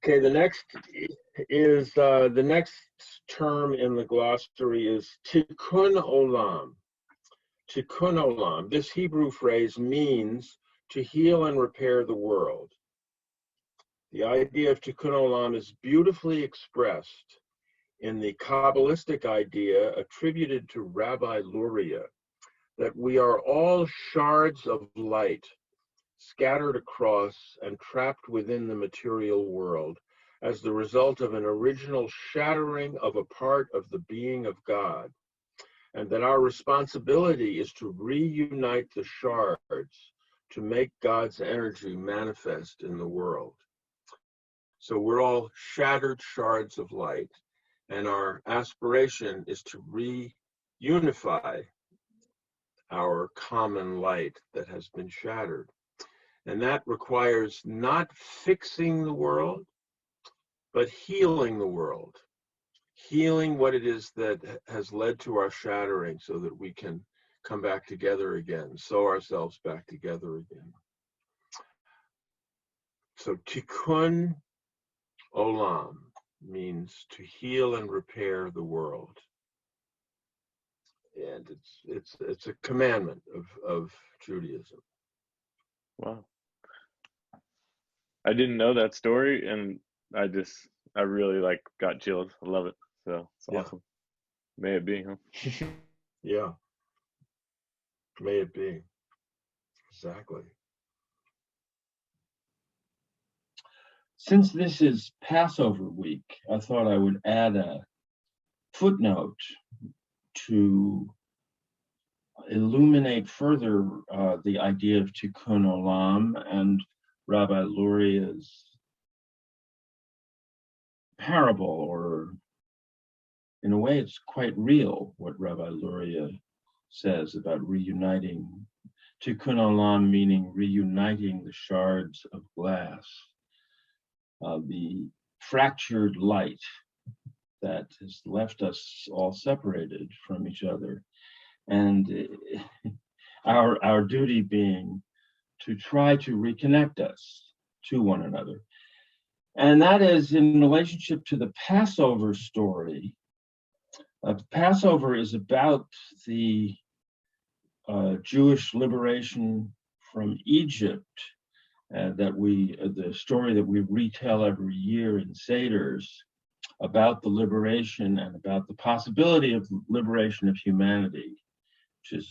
Okay, the next term in the glossary is Tikkun Olam. Tikkun Olam. This Hebrew phrase means to heal and repair the world. The idea of Tikkun Olam is beautifully expressed in the Kabbalistic idea attributed to Rabbi Luria, that we are all shards of light scattered across and trapped within the material world as the result of an original shattering of a part of the being of God, and that our responsibility is to reunite the shards to make God's energy manifest in the world. So we're all shattered shards of light, and our aspiration is to reunify our common light that has been shattered. And that requires not fixing the world, but healing the world, healing what it is that has led to our shattering so that we can come back together again, sew ourselves back together again. So Tikkun Olam means to heal and repair the world. And it's a commandment of Judaism. Wow. I didn't know that story, and I really got chills. I love it. So it's awesome. May it be, huh? Yeah. May it be. Exactly. Since this is Passover week, I thought I would add a footnote to illuminate further the idea of Tikkun Olam and Rabbi Luria's parable, or in a way it's quite real what Rabbi Luria says about reuniting. Tikkun Olam meaning reuniting the shards of glass, the fractured light that has left us all separated from each other. And our duty being to try to reconnect us to one another. And that is in relationship to the Passover story. Passover is about the Jewish liberation from Egypt, the story that we retell every year in Seders, about the liberation and about the possibility of liberation of humanity, which is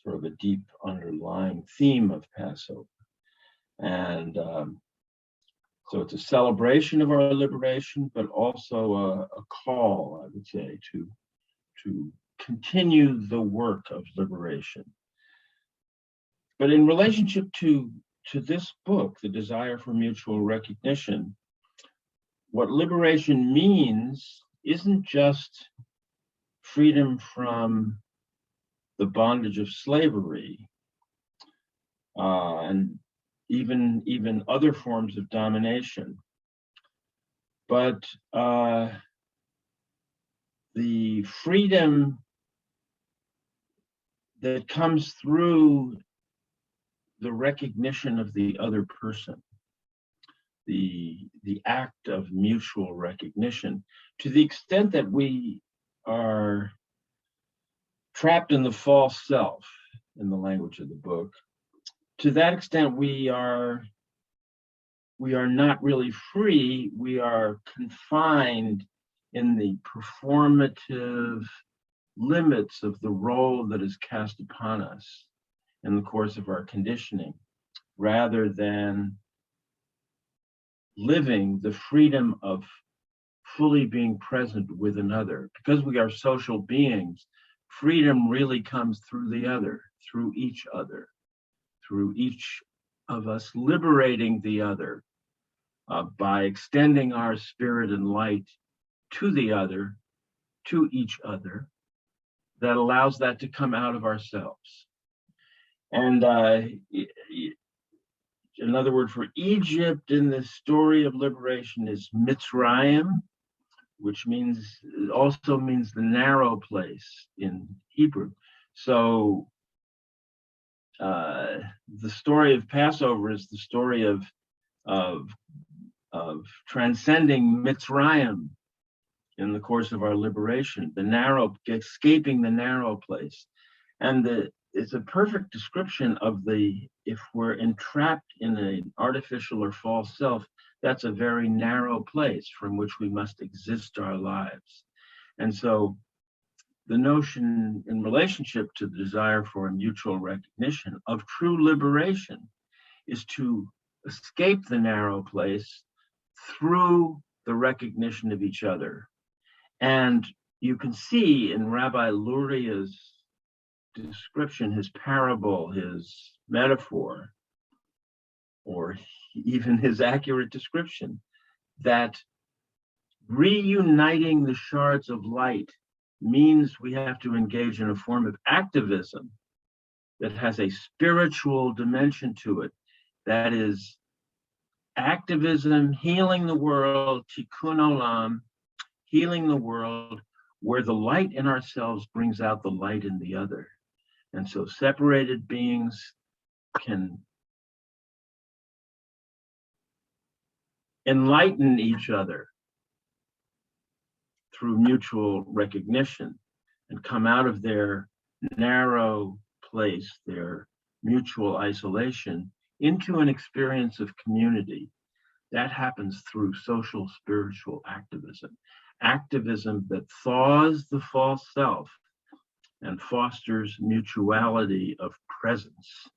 sort of a deep underlying theme of Passover. And so it's a celebration of our liberation, but also a call, I would say, to continue the work of liberation. But in relationship to this book, The Desire for Mutual Recognition, what liberation means isn't just freedom from the bondage of slavery, and even other forms of domination, but the freedom that comes through the recognition of the other person, the act of mutual recognition, to the extent that we are trapped in the false self, in the language of the book. To that extent, we are not really free. We are confined in the performative limits of the role that is cast upon us in the course of our conditioning, rather than living the freedom of fully being present with another. Because we are social beings, freedom really comes through the other, through each other, through each of us liberating the other by extending our spirit and light to the other, to each other, that allows that to come out of ourselves. And another word for Egypt in this story of liberation is Mitzrayim, which also means the narrow place in Hebrew. So the story of Passover is the story of transcending Mitzrayim in the course of our liberation, escaping the narrow place. And it's a perfect description of if we're entrapped in an artificial or false self, that's a very narrow place from which we must exist our lives. And so the notion in relationship to the desire for a mutual recognition of true liberation is to escape the narrow place through the recognition of each other. And you can see in Rabbi Luria's description, his parable, his metaphor, or even his accurate description, that reuniting the shards of light means we have to engage in a form of activism that has a spiritual dimension to it. That is activism, healing the world, Tikkun Olam, healing the world, where the light in ourselves brings out the light in the other. And so separated beings can enlighten each other through mutual recognition and come out of their narrow place, their mutual isolation, into an experience of community. That happens through social spiritual activism. Activism that thaws the false self and fosters mutuality of presence.